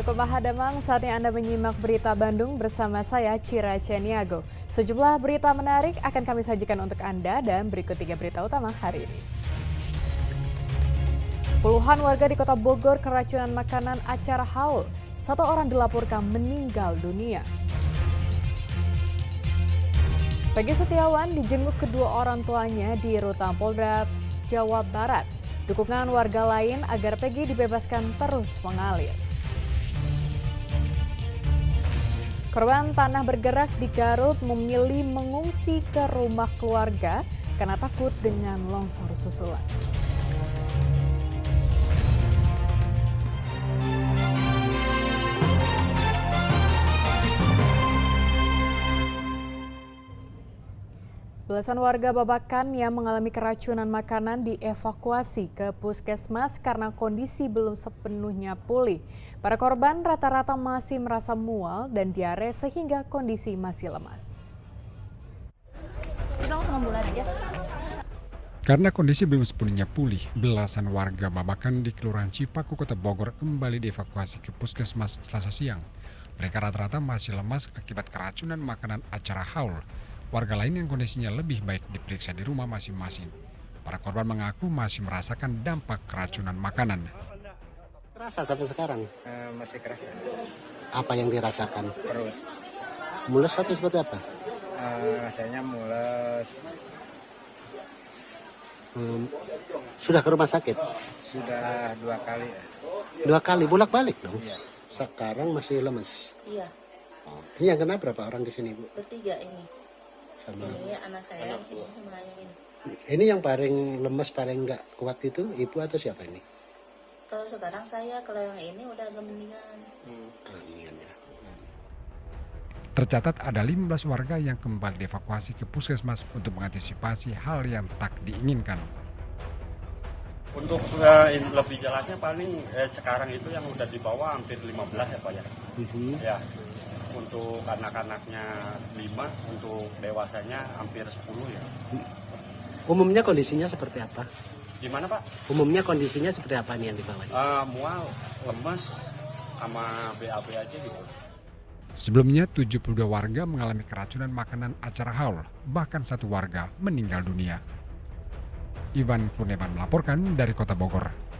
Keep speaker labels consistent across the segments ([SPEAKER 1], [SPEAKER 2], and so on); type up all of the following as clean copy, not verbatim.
[SPEAKER 1] Assalamualaikum Mahadamang, saatnya Anda menyimak berita Bandung bersama saya Cira Ceniago. Sejumlah berita menarik akan kami sajikan untuk Anda dan berikut 3 berita utama hari ini. Puluhan warga di Kota Bogor keracunan makanan acara haul. 1 orang dilaporkan meninggal dunia. Peggy Setiawan dijenguk kedua orang tuanya di Rutan Polda Jawa Barat. Dukungan warga lain agar Peggy dibebaskan terus mengalir. Korban tanah bergerak di Garut memilih mengungsi ke rumah keluarga karena takut dengan longsor susulan. Belasan warga Babakan yang mengalami keracunan makanan dievakuasi ke puskesmas karena kondisi belum sepenuhnya pulih. Para korban rata-rata masih merasa mual dan diare sehingga kondisi masih lemas.
[SPEAKER 2] Karena kondisi belum sepenuhnya pulih, belasan warga Babakan di Kelurahan Cipaku, Kota Bogor kembali dievakuasi ke puskesmas Selasa siang. Mereka rata-rata masih lemas akibat keracunan makanan acara haul. Warga lain yang kondisinya lebih baik diperiksa di rumah masing-masing. Para korban mengaku masih merasakan dampak keracunan makanan.
[SPEAKER 3] Kerasa sampai sekarang?
[SPEAKER 4] Masih kerasa.
[SPEAKER 3] Apa yang dirasakan?
[SPEAKER 4] Perut.
[SPEAKER 3] Mules atau seperti apa?
[SPEAKER 4] Rasanya mules.
[SPEAKER 3] Sudah ke rumah sakit?
[SPEAKER 4] Sudah 2 kali.
[SPEAKER 3] 2 kali, bolak-balik dong?
[SPEAKER 4] Iya.
[SPEAKER 3] Sekarang masih lemes?
[SPEAKER 5] Iya,
[SPEAKER 3] Ini yang kena berapa orang di sini, Bu?
[SPEAKER 5] bertiga ini.
[SPEAKER 3] Sama.
[SPEAKER 5] Ini anak saya, ini sama yang ini.
[SPEAKER 3] Ini yang paling lemes, paling nggak kuat itu ibu atau siapa ini?
[SPEAKER 5] Kalau sekarang saya, kalau yang ini udah agak mendingan.
[SPEAKER 3] Amin ya.
[SPEAKER 2] Tercatat ada 15 warga yang kembali dievakuasi ke puskesmas untuk mengantisipasi hal yang tak diinginkan.
[SPEAKER 6] Untuk lebih jelasnya paling sekarang itu yang udah dibawa hampir 15 ya Pak ya. Ya, untuk anak-anaknya 5, untuk dewasanya hampir 10 ya.
[SPEAKER 3] Umumnya kondisinya seperti apa?
[SPEAKER 6] Gimana Pak?
[SPEAKER 3] Umumnya kondisinya seperti apa nih yang dibawa?
[SPEAKER 6] Mual, lemes, sama BAB aja gitu.
[SPEAKER 2] Sebelumnya 72 warga mengalami keracunan makanan acara haul, bahkan 1 warga meninggal dunia. Iwan Kurniawan melaporkan dari Kota Bogor.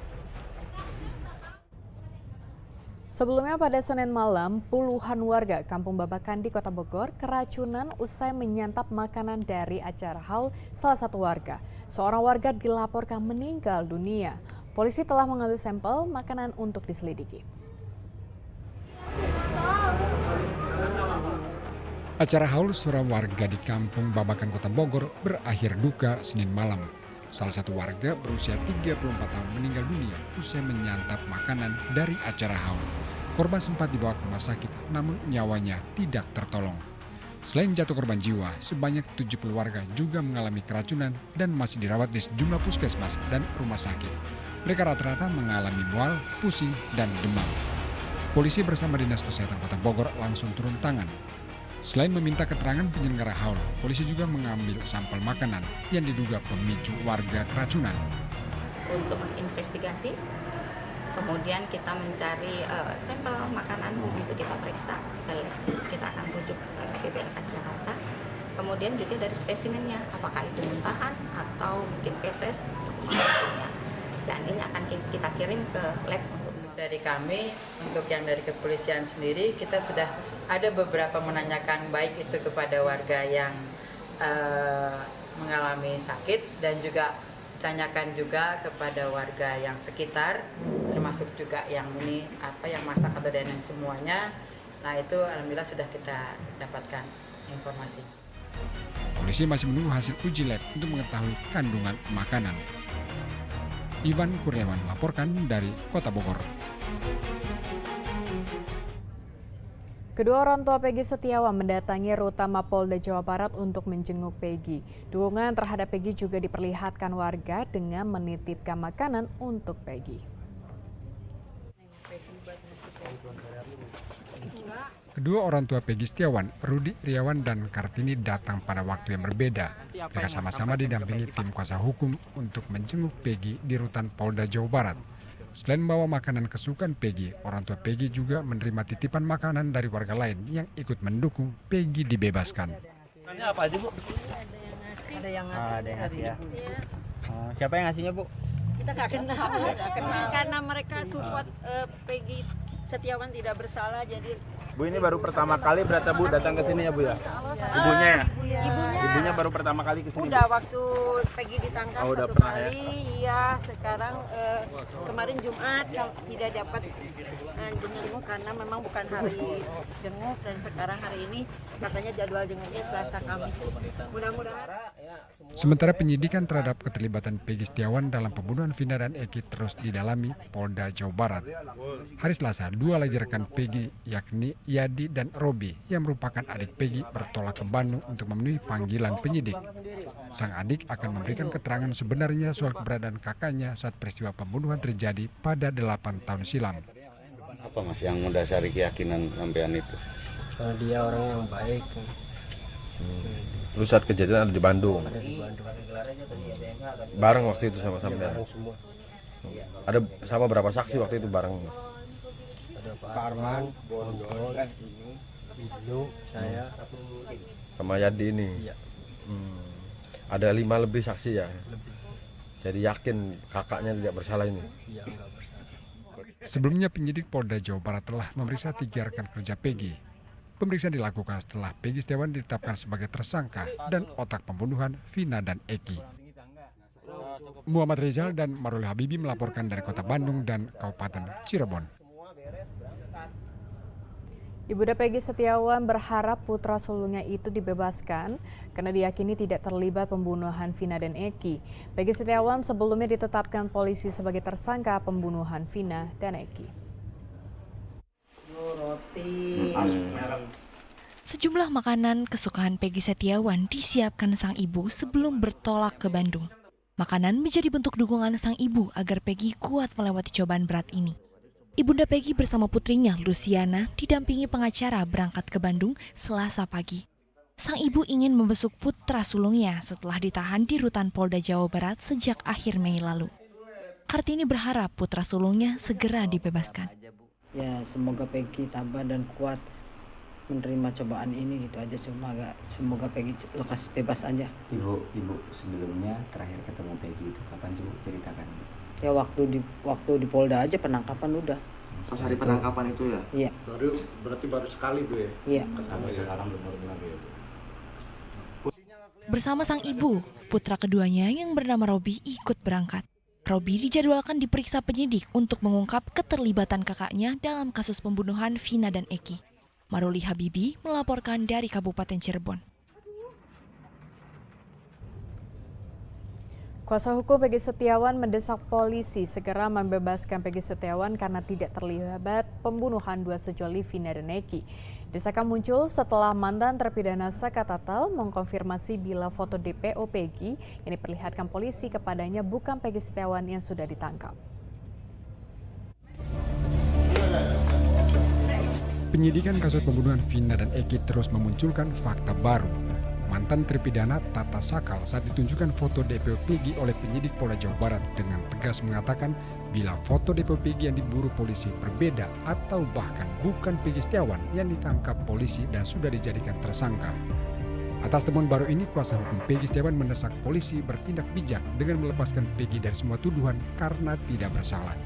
[SPEAKER 1] Sebelumnya pada Senin malam, puluhan warga Kampung Babakan di Kota Bogor keracunan usai menyantap makanan dari acara haul salah satu warga. Seorang warga dilaporkan meninggal dunia. Polisi telah mengambil sampel makanan untuk diselidiki.
[SPEAKER 2] Acara haul seorang warga di Kampung Babakan Kota Bogor berakhir duka Senin malam. Salah satu warga berusia 34 tahun meninggal dunia usai menyantap makanan dari acara haul. Korban sempat dibawa ke rumah sakit, namun nyawanya tidak tertolong. Selain jatuh korban jiwa, sebanyak 70 warga juga mengalami keracunan dan masih dirawat di sejumlah puskesmas dan rumah sakit. Mereka rata-rata mengalami mual, pusing, dan demam. Polisi bersama Dinas Kesehatan Kota Bogor langsung turun tangan. Selain meminta keterangan penyelenggara haul, polisi juga mengambil sampel makanan yang diduga pemicu warga keracunan.
[SPEAKER 7] Untuk menginvestigasi, kemudian kita mencari sampel makanan untuk kita periksa. Kita akan rujuk ke BPLK Jakarta. Kemudian juga dari spesimennya, apakah itu muntahan atau mungkin feses atau lainnya. Seandainya akan kita kirim ke lab untuk
[SPEAKER 8] dari kami, untuk yang dari kepolisian sendiri, kita sudah ada beberapa menanyakan baik itu kepada warga yang mengalami sakit dan juga tanyakan juga kepada warga yang sekitar, termasuk juga yang ini yang masak atau dan yang semuanya. Nah itu alhamdulillah sudah kita dapatkan informasi.
[SPEAKER 2] Polisi masih menunggu hasil uji lab untuk mengetahui kandungan makanan. Iwan Kurniawan melaporkan dari Kota Bogor.
[SPEAKER 1] Kedua orang tua Peggy Setiawan mendatangi Rutan Mapolda Jawa Barat untuk menjenguk Peggy. Dukungan terhadap Peggy juga diperlihatkan warga dengan menitipkan makanan untuk Peggy.
[SPEAKER 2] Kedua orang tua Peggy Setiawan, Rudi Iriawan dan Kartini datang pada waktu yang berbeda. Mereka sama-sama didampingi tim kuasa hukum untuk menjenguk Peggy di Rutan Polda Jawa Barat. Selain membawa makanan kesukaan Peggy, orang tua Peggy juga menerima titipan makanan dari warga lain yang ikut mendukung Peggy dibebaskan.
[SPEAKER 9] Ini apa aja, Bu?
[SPEAKER 10] Ada yang ngasih
[SPEAKER 9] ya. Siapa yang ngasihnya, Bu?
[SPEAKER 10] kita nggak kenal karena mereka support Peggy Setiawan tidak bersalah, jadi
[SPEAKER 9] Bu, ini baru pertama kali berarti Bu datang ke sini ya, Bu ya? Ibunya ya? Ibunya baru pertama kali ke sini.
[SPEAKER 10] udah waktu Peggy ditangkap
[SPEAKER 9] udah
[SPEAKER 10] satu
[SPEAKER 9] pernah
[SPEAKER 10] kali, iya. Sekarang kemarin Jumat tidak dapat jenguk karena memang bukan hari jenguk, dan sekarang hari ini katanya jadwal jenguknya Selasa Kamis. Mudah-mudahan.
[SPEAKER 2] Sementara penyidikan terhadap keterlibatan Peggy Setiawan dalam pembunuhan Vina dan Eki terus didalami Polda Jawa Barat. Hari Selasa, 2 lagi rekan Peggy yakni Yadi dan Robi yang merupakan adik Peggy bertolak ke Bandung untuk memenuhi panggilan penyidik. Sang adik akan memberikan keterangan sebenarnya soal keberadaan kakaknya saat peristiwa pembunuhan terjadi pada 8 tahun silam.
[SPEAKER 11] Apa Mas yang mendasari keyakinan sampean itu?
[SPEAKER 12] Kalau dia orang yang baik.
[SPEAKER 13] Lu saat kejadian ada di Bandung?
[SPEAKER 12] Ada di Bandung.
[SPEAKER 13] Bareng waktu itu sama sampean?
[SPEAKER 12] Bareng semua.
[SPEAKER 13] Ada sama berapa saksi waktu itu bareng?
[SPEAKER 12] Ada Pak Arman, Bondol, Ibnu, saya,
[SPEAKER 13] sama Yadi ini?
[SPEAKER 12] Iya.
[SPEAKER 13] Ada 5 lebih saksi ya?
[SPEAKER 12] Lebih.
[SPEAKER 13] Jadi yakin kakaknya tidak bersalah ini?
[SPEAKER 12] Iya, enggak bersalah.
[SPEAKER 2] Sebelumnya penyidik Polda Jawa Barat telah memeriksa 3 rekan kerja Peggy. Pemeriksaan dilakukan setelah Peggy Setiawan ditetapkan sebagai tersangka dan otak pembunuhan Vina dan Eki. Muhammad Rizal dan Maruli Habibi melaporkan dari Kota Bandung dan Kabupaten Cirebon.
[SPEAKER 1] Ibunda Peggy Setiawan berharap putra sulungnya itu dibebaskan karena diyakini tidak terlibat pembunuhan Vina dan Eki. Peggy Setiawan sebelumnya ditetapkan polisi sebagai tersangka pembunuhan Vina dan Eki.
[SPEAKER 14] Sejumlah makanan kesukaan Peggy Setiawan disiapkan sang ibu sebelum bertolak ke Bandung. Makanan menjadi bentuk dukungan sang ibu agar Peggy kuat melewati cobaan berat ini. Ibunda Peggy bersama putrinya Luciana didampingi pengacara berangkat ke Bandung Selasa pagi. Sang ibu ingin membesuk putra sulungnya setelah ditahan di rutan Polda Jawa Barat sejak akhir Mei lalu. Kartini berharap putra sulungnya segera dibebaskan.
[SPEAKER 15] Ya, semoga Peggy tabah dan kuat menerima cobaan ini, gitu aja. Semoga Peggy lekas bebas aja.
[SPEAKER 16] Ibu sebelumnya terakhir ketemu Peggy itu kapan sih, Bu? Ceritakan.
[SPEAKER 15] Ya waktu di Polda aja penangkapan udah.
[SPEAKER 17] Pas hari penangkapan itu ya?
[SPEAKER 15] Iya.
[SPEAKER 17] Berarti baru sekali Bu ya?
[SPEAKER 15] Iya.
[SPEAKER 17] Sampai sekarang benar-benar ya.
[SPEAKER 14] Bersama sang ibu, putra keduanya yang bernama Robi ikut berangkat. Robi dijadwalkan diperiksa penyidik untuk mengungkap keterlibatan kakaknya dalam kasus pembunuhan Vina dan Eki. Maruli Habibi melaporkan dari Kabupaten Cirebon.
[SPEAKER 1] Kuasa hukum Peggy Setiawan mendesak polisi segera membebaskan Peggy Setiawan karena tidak terlibat pembunuhan 2 sejoli Vina dan Eki. Desakan muncul setelah mantan terpidana Saka Tatal mengkonfirmasi bila foto DPO Peggy yang diperlihatkan polisi kepadanya bukan Peggy Setiawan yang sudah ditangkap.
[SPEAKER 2] Penyidikan kasus pembunuhan Vina dan Eki terus memunculkan fakta baru. Mantan terpidana Tata Sakal saat ditunjukkan foto DPO Peggy oleh penyidik Polda Jawa Barat dengan tegas mengatakan bila foto DPO Peggy yang diburu polisi berbeda atau bahkan bukan Peggy Setiawan yang ditangkap polisi dan sudah dijadikan tersangka. Atas temuan baru ini, kuasa hukum Peggy Setiawan mendesak polisi bertindak bijak dengan melepaskan Peggy dari semua tuduhan karena tidak bersalah.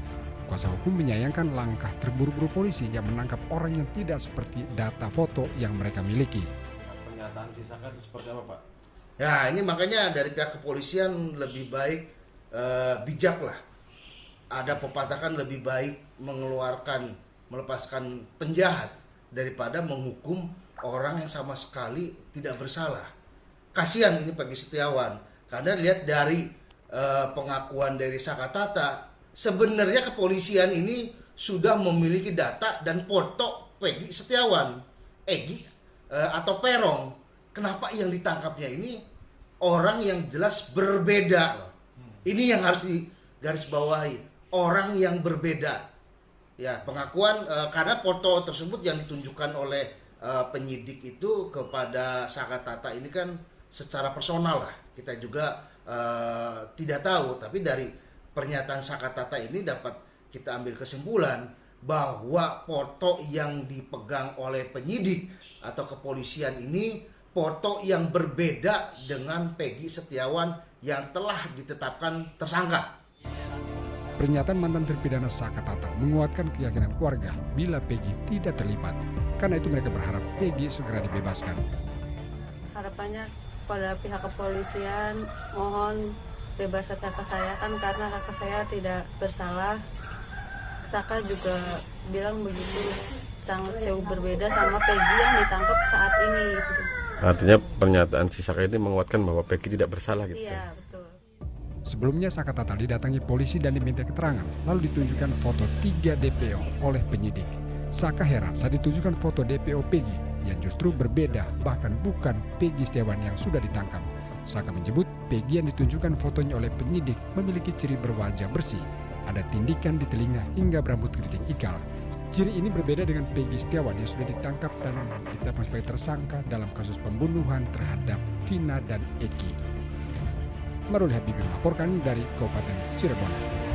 [SPEAKER 2] Kuasa hukum menyayangkan langkah terburu-buru polisi yang menangkap orang yang tidak seperti data foto yang mereka miliki.
[SPEAKER 13] Pernyataan si Saka itu seperti apa, Pak?
[SPEAKER 17] Ya, ini makanya dari pihak kepolisian lebih baik bijak lah. Ada pepatah kan lebih baik melepaskan penjahat daripada menghukum orang yang sama sekali tidak bersalah. Kasihan ini Peggy Setiawan, karena lihat dari pengakuan dari Saka Tata, sebenarnya kepolisian ini sudah memiliki data dan foto Peggy Setiawan, Egi atau Perong. Kenapa yang ditangkapnya ini orang yang jelas berbeda? Ini yang harus digarisbawahi, orang yang berbeda. Ya, pengakuan karena foto tersebut yang ditunjukkan oleh penyidik itu kepada Saka Tata ini kan secara personal lah. Kita juga tidak tahu, tapi dari pernyataan Saka Tata ini dapat kita ambil kesimpulan bahwa foto yang dipegang oleh penyidik atau kepolisian ini foto yang berbeda dengan Peggy Setiawan yang telah ditetapkan tersangka.
[SPEAKER 2] Pernyataan mantan terpidana Saka Tatal menguatkan keyakinan keluarga bila Peggy tidak terlibat. Karena itu mereka berharap Peggy segera dibebaskan.
[SPEAKER 10] Harapannya pada pihak kepolisian mohon bebaskan kakak saya, kan karena kakak saya tidak bersalah. Saka juga bilang begitu, sangat jauh berbeda sama Peggy yang ditangkap saat ini.
[SPEAKER 13] Artinya pernyataan si Saka ini menguatkan bahwa Peggy tidak bersalah gitu.
[SPEAKER 10] Iya, betul.
[SPEAKER 2] Sebelumnya Saka Tatal didatangi polisi dan diminta keterangan, lalu ditunjukkan foto 3 DPO oleh penyidik. Saka heran saat ditunjukkan foto DPO Peggy yang justru berbeda, bahkan bukan Peggy Setiawan yang sudah ditangkap. Saka menyebut Peggy yang ditunjukkan fotonya oleh penyidik memiliki ciri berwajah bersih, ada tindikan di telinga hingga berambut keriting ikal. Ciri ini berbeda dengan Peggy Setiawan yang sudah ditangkap dan ditetapkan sebagai tersangka dalam kasus pembunuhan terhadap Vina dan Eki. Maruli Habibi melaporkan dari Kabupaten Cirebon.